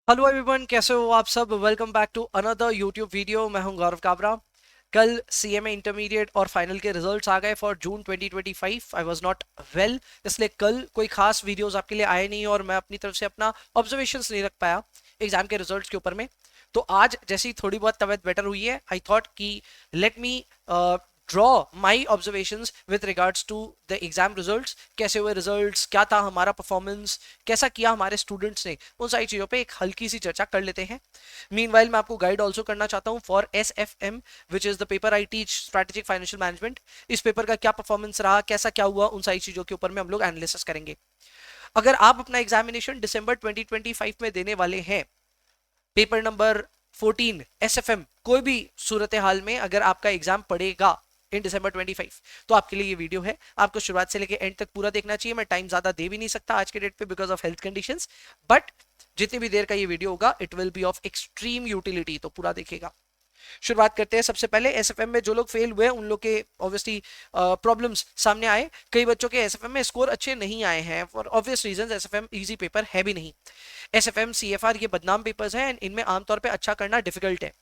Hello everyone, कैसे हो आप सब। Welcome back to another YouTube video. मैं हूं गौरव काबरा। कल सीएमए इंटरमीडिएट और फाइनल के रिजल्ट्स आ गए for June 2025। I was not well, इसलिए कल कोई खास वीडियोस आपके लिए आए नहीं और मैं अपनी तरफ से अपना ऑब्जर्वेशंस नहीं रख पाया एग्जाम के रिजल्ट्स के ऊपर में। तो आज जैसी थोड़ी बहुत तबीयत बेटर हुई है, आई थॉट कि let me draw my observations with regards to the exam results. कैसे हुए रिजल्ट्स, क्या था हमारा परफॉर्मेंस, कैसा किया हमारे स्टूडेंट्स ने, उन सारी चीज़ों पे एक हल्की सी चर्चा कर लेते हैं। मीनवाइल मैं आपको गाइड ऑल्सो करना चाहता हूँ for SFM, which is the paper I teach, strategic financial management. इस पेपर का क्या परफॉर्मेंस रहा, कैसा क्या हुआ, उन सारी चीज़ों के ऊपर में हम लोग एनालिसिस करेंगे। अगर आप अपना एग्जामिनेशन दिसंबर 2025 में देने वाले हैं, पेपर नंबर 14 SFM, कोई भी सूरत हाल में अगर आपका एग्जाम पड़ेगा इन दिसंबर 25, तो आपके लिए ये वीडियो है। आपको शुरुआत से लेकर एंड तक पूरा देखना चाहिए। मैं टाइम ज्यादा दे भी नहीं सकता आज के डेट पे because of health conditions, but जितनी भी देर का ये वीडियो होगा it will be of extreme utility, तो पूरा देखेगा। शुरुआत करते हैं। सबसे पहले एसएफएम में जो लोग फेल हुए उन लोग के ऑब्वियसली प्रॉब्लम्स सामने आए। कई बच्चों के एसएफएम में स्कोर अच्छे नहीं आए हैं for obvious reasons. SFM easy paper है भी नहीं। एसएफएम सीएफआर ये बदनाम पेपर्स हैं एंड इनमें आमतौर पे अच्छा करना डिफिकल्ट है।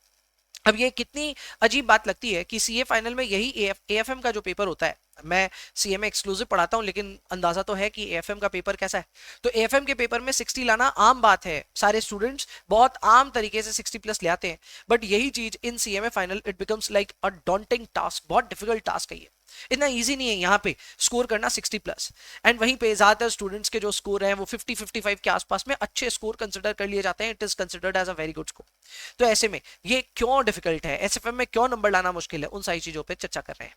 अब ये कितनी अजीब बात लगती है कि सीए फाइनल में यही एएफएम का जो पेपर होता है, मैं सीएमए एक्सक्लूसिव पढ़ाता हूं लेकिन अंदाजा तो है कि एएफएम का पेपर कैसा है। तो एएफएम के पेपर में 60 लाना आम बात है, सारे स्टूडेंट्स बहुत आम तरीके से 60 प्लस ले आते हैं। बट यही चीज in CMA final it becomes like a daunting task, बहुत डिफिकल्ट टास्क है ये। इतना इजी नहीं है यहाँ पे स्कोर करना 60 प्लस। एंड वहीं पे ज्यादातर स्टूडेंट्स के जो स्कोर हैं वो 50-55 के आसपास में अच्छे स्कोर कंसिडर कर लिए जाते हैं। It is considered as a very good score. तो ऐसे में ये क्यों डिफिकल्ट है, एसएफएम में क्यों नंबर लाना मुश्किल है, उन सारी चीजों पे चर्चा कर रहे हैं।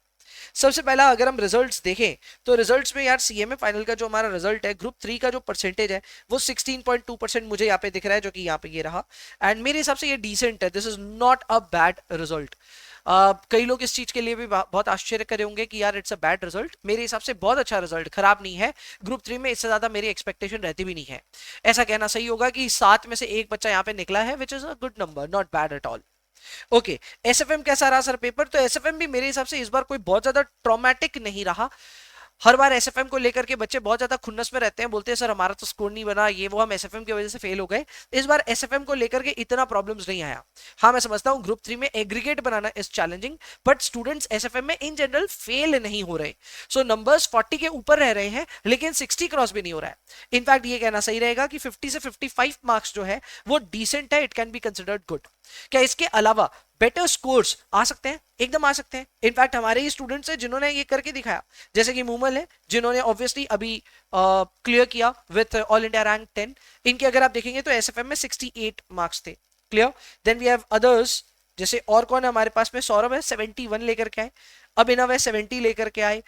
सबसे पहला अगर हम रिजल्ट्स देखें तो रिजल्ट्स में यार सीएमए फाइनल का जो हमारा रिजल्ट है, ग्रुप 3 का जो परसेंटेज है वो 16.2% मुझे यहाँ पे दिख रहा है, जो कि यहाँ पे ये रहा। एंड मेरे हिसाब से ये डिसेंट है। This is not a bad result. कई लोग इस चीज के लिए भी बहुत आश्चर्य करे होंगे कि यार इट्स अ बैड रिजल्ट। मेरे हिसाब से बहुत अच्छा रिजल्ट, खराब नहीं है। ग्रुप 3 में इससे ज्यादा मेरी एक्सपेक्टेशन रहती भी नहीं है। ऐसा कहना सही होगा कि 7 में से एक बच्चा यहाँ पे निकला है, which is a good number, not bad at all. Okay, SFM कैसा रहा सर पेपर? तो एसएफएम भी मेरे हिसाब से इस बार कोई बहुत ज्यादा ट्रॉमेटिक नहीं रहा। हर बार एसएफएम को लेकर के बच्चे बहुत ज्यादा खुन्नस में रहते हैं, बोलते हैं सर हमारा तो स्कोर नहीं बना, ये वो, हम एसएफएम की वजह से फेल हो गए। इस बार एसएफएम को लेकर के इतना प्रॉब्लम्स नहीं आया। हाँ, मैं समझता हूँ ग्रुप 3 में aggregate banana is challenging, but students SFM में इन जनरल फेल नहीं हो रहे। सो नंबर्स 40 के ऊपर रह रहे हैं लेकिन 60 क्रॉस भी नहीं हो रहा है। इनफैक्ट ये कहना सही रहेगा कि 50 से 55 मार्क्स जो है वो डिसेंट है, it can be considered good. क्या इसके अलावा बेटर स्कोर्स आ सकते हैं? एकदम आ सकते हैं। इनफैक्ट हमारे ही स्टूडेंट्स हैं जिन्होंने ये करके दिखाया, जैसे कि मूमल है जिन्होंने ऑब्वियसली अभी क्लियर किया विथ ऑल इंडिया रैंक 10। इनके अगर आप देखेंगे तो एसएफएम में 68 मार्क्स थे। Clear. Then we have others, जैसे और कौन है हमारे पास में, सौरभ है 71 लेकर के आए, अभिनव है 70 लेकर के आए,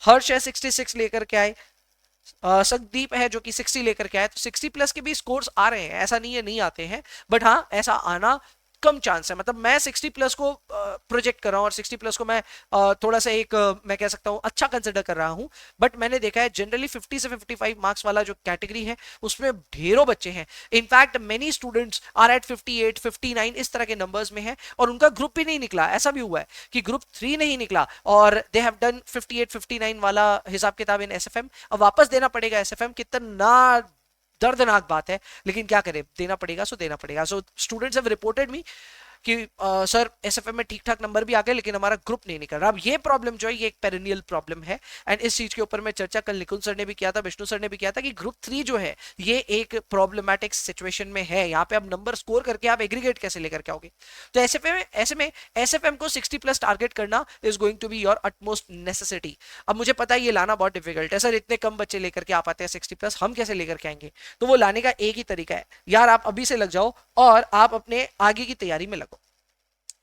हर्ष है 66 लेकर के आए, संदीप है जो कि 60 लेकर के आए। तो 60 प्लस के भी स्कोर्स आ रहे हैं, ऐसा नहीं है नहीं आते हैं, बट हाँ ऐसा आना कम चांस है। मतलब मैं 60 प्लस को प्रोजेक्ट कर रहा हूँ और 60 प्लस को मैं थोड़ा सा एक मैं कह सकता हूँ अच्छा कंसिडर कर रहा हूँ। बट मैंने देखा है जनरली 50 से 55 मार्क्स वाला जो कैटेगरी है उसमें ढेरों बच्चे हैं। In fact many students are at 58 59 इस तरह के नंबर्स में है और उनका ग्रुप भी नहीं निकला। ऐसा भी हुआ है कि ग्रुप 3 नहीं निकला और दे हैव डन 58 59 वाला हिसाब किताब इन एसएफएम। अब वापस देना पड़ेगा एसएफएम, कितना दर्दनाक बात है, लेकिन क्या करें, देना पड़ेगा सो देना पड़ेगा। सो स्टूडेंट्स हैव रिपोर्टेड मी कि सर एसएफएम में ठीक ठाक नंबर भी आ गए लेकिन हमारा ग्रुप नहीं निकल रहा। अब ये प्रॉब्लम जो है ये एक पेरिनियल प्रॉब्लम है एंड इस चीज के ऊपर में चर्चा कल निकुंज सर ने भी किया था, विष्णु सर ने भी किया था कि ग्रुप 3 जो है ये एक प्रॉब्लमेटिक सिचुएशन में है। यहाँ पे अब नंबर स्कोर करके आप एग्रीगेट कैसे लेकर के आओगे? तो ऐसे में एसएफएम को 60 प्लस टारगेट करना is going to be your utmost necessity. अब मुझे पता है ये लाना बहुत डिफिकल्ट है, सर इतने कम बच्चे लेकर के आप आते हैं 60 प्लस, हम कैसे लेकर के आएंगे? तो वो लाने का एक ही तरीका है यार, आप अभी से लग जाओ और आप अपने आगे की तैयारी में लगो।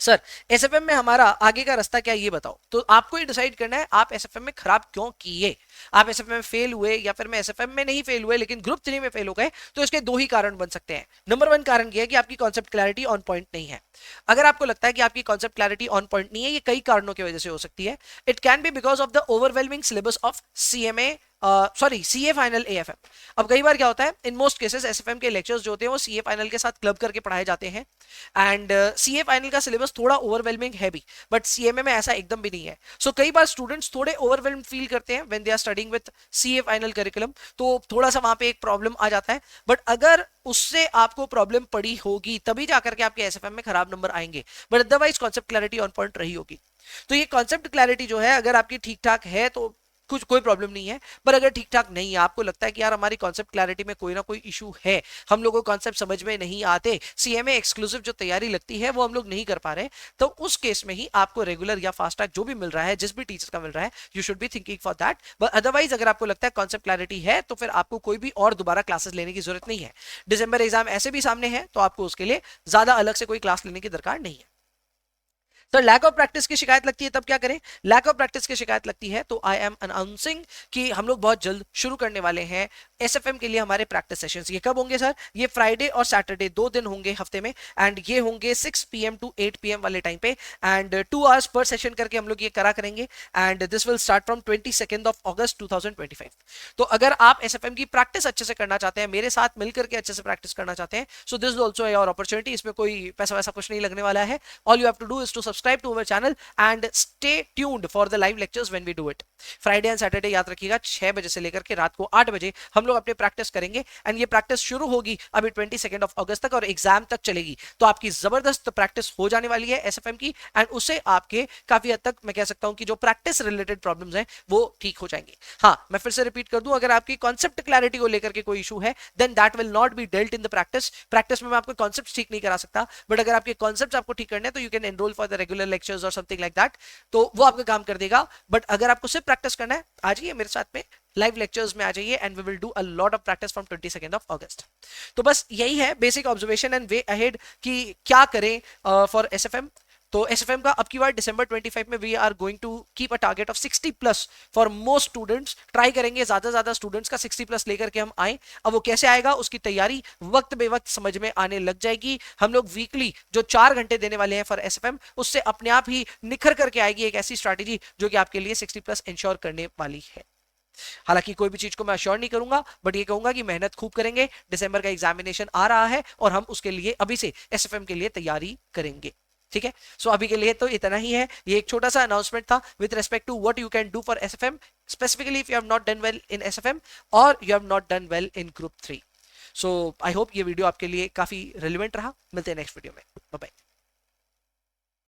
सर एसएफएम में हमारा आगे का रास्ता क्या है ये बताओ। तो आपको ही डिसाइड करना है आप एसएफएम में खराब क्यों किए। आप एसएफएम में फेल हुए या फिर मैं एसएफएम में नहीं फेल हुए लेकिन ग्रुप 3 में फेल हो गए, तो इसके दो ही कारण बन सकते हैं। नंबर 1 कारण ये है कि आपकी कॉन्सेप्ट क्लैरिटी ऑन पॉइंट नहीं है। अगर आपको लगता है कि आपकी कॉन्सेप्ट क्लैरिटी ऑन पॉइंट नहीं है, ये कई कारणों की वजह से हो सकती है। It can be because of the overwhelming syllabus of CMA, sorry CA final AFM. अब कई बार क्या होता है, इन मोस्ट केसेस एसएफएम के लेक्चर्स जो होते हैं वो सीए फाइनल के साथ क्लब करके पढ़ाए जाते हैं एंड सीए फाइनल का सिलेबस थोड़ा ओवरवेलमिंग है भी, बट सीएमए में ऐसा एकदम भी नहीं है। सो कई बार स्टूडेंट्स थोड़े ओवरवेलम फील करते हैं when they are studying with CA final curriculum, तो थोड़ा सा वहां पे एक प्रॉब्लम आ जाता है। बट अगर उससे आपको प्रॉब्लम पड़ी होगी, तभी जाकर के आपके एसएफएम में खराब नंबर आएंगे, but otherwise concept clarity on point रही होगी। तो ये कॉन्सेप्ट क्लैरिटी जो है अगर आपकी ठीक ठाक है तो कुछ कोई प्रॉब्लम नहीं है, पर अगर ठीक ठाक नहीं है, आपको लगता है कि यार हमारी कॉन्सेप्ट क्लैरिटी में कोई ना कोई इशू है, हम लोगों को कॉन्सेप्ट समझ में नहीं आते, सीएमए एक्सक्लूसिव जो तैयारी लगती है वो हम लोग नहीं कर पा रहे, तो उस केस में ही आपको रेगुलर या फास्ट ट्रैक जो भी मिल रहा है, जिस भी टीचर का मिल रहा है, you should be thinking for that. But otherwise अगर आपको लगता है कॉन्सेप्ट क्लैरिटी है तो फिर आपको कोई भी और दोबारा क्लासेस लेने की जरूरत नहीं है। दिसंबर एग्जाम ऐसे भी सामने है तो आपको उसके लिए ज्यादा अलग से कोई क्लास लेने की दरकार नहीं है। तो लैक ऑफ प्रैक्टिस की शिकायत लगती है तब क्या करें? लैक ऑफ प्रैक्टिस की शिकायत लगती है तो आई एम अनाउंसिंग कि हम लोग बहुत जल्द शुरू करने वाले हैं एसएफएम के लिए हमारे प्रैक्टिस सेशंस। ये कब होंगे सर? ये फ्राइडे और सैटरडे 2 दिन होंगे हफ्ते में, एंड ये होंगे 6 PM टू 8 PM वाले टाइम पे, एंड 2 आवर्स पर सेशन करके हम लोग ये करा करेंगे, and this will start from 22 अगस्त 2025। तो अगर आप एसएफएम की प्रैक्टिस अच्छे से करना चाहते हैं, मेरे साथ मिलकर के अच्छे से प्रैक्टिस करना चाहते हैं, so this is also your opportunity. इसमें कोई पैसा वैसा कुछ नहीं लगने वाला है। All you have to do is to subscribe to our channel and stay tuned for the live lectures when we do it. Friday and Saturday याद रखिएगा 6 बजे से लेकर के रात को 8 बजे हम लोग अपने प्रैक्टिस करेंगे, एंड ये प्रैक्टिस शुरू होगी अभी 22 अगस्त तक और एग्जाम तक चलेगी। तो आपकी जबरदस्त प्रैक्टिस हो जाने वाली है एसएफएम की, एंड उससे आपके काफी हद तक मैं कह सकता हूं कि जो प्रैक्टिस रिलेटेड प्रॉब्लम्स हैं वो ठीक हो जाएंगे। हाँ, मैं फिर से रिपीट कर दूं, अगर आपकी कॉन्सेप्ट क्लैरिटी को लेकर के कोई इशू है then that will not be dealt in the practice. Practice में मैं आपको कॉन्सेप्ट ठीक नहीं करा सकता, बट अगर आपके कॉन्सेप्ट आपको ठीक करने हैं तो you can enrol for the regular lectures और समथिंग लाइक दैट, तो वो आपका काम कर देगा। बट अगर आपको सिर्फ प्रैक्टिस करना है, आ जाइए मेरे साथ में लाइव लेक्चर्स में आ जाइए, and we will do a lot of practice from 22 अगस्त। तो बस यही है basic observation and way ahead कि क्या करें फॉर एसएफएम। तो एसएफएम का अब की बार दिसंबर 25 में we are going to keep a target of 60+ for most students. Try करेंगे ज्यादा ज्यादा स्टूडेंट्स का 60+ लेकर के हम आए। अब वो कैसे आएगा उसकी तैयारी वक्त बे वक्त समझ में आने लग जाएगी। हम लोग वीकली जो 4 घंटे देने वाले हैं फॉर एसएफएम, उससे अपने आप ही निखर करके आएगी एक ऐसी स्ट्रैटेजी जो कि आपके लिए 60+ इंश्योर करने वाली है। हालांकि कोई भी चीज को मैं अश्योर नहीं करूंगा, बट ये कहूंगा कि मेहनत खूब करेंगे। दिसंबर का एग्जामिनेशन आ रहा है और हम उसके लिए अभी से एसएफएम के लिए तैयारी करेंगे। ठीक है, सो अभी के लिए तो इतना ही है। ये एक छोटा सा अनाउंसमेंट था with respect to what you can do for SFM, specifically if you have not done well in SFM और you have not done well in group 3। So I hope ये वीडियो आपके लिए काफी रिलेवेंट रहा। मिलते हैं next video में, bye bye.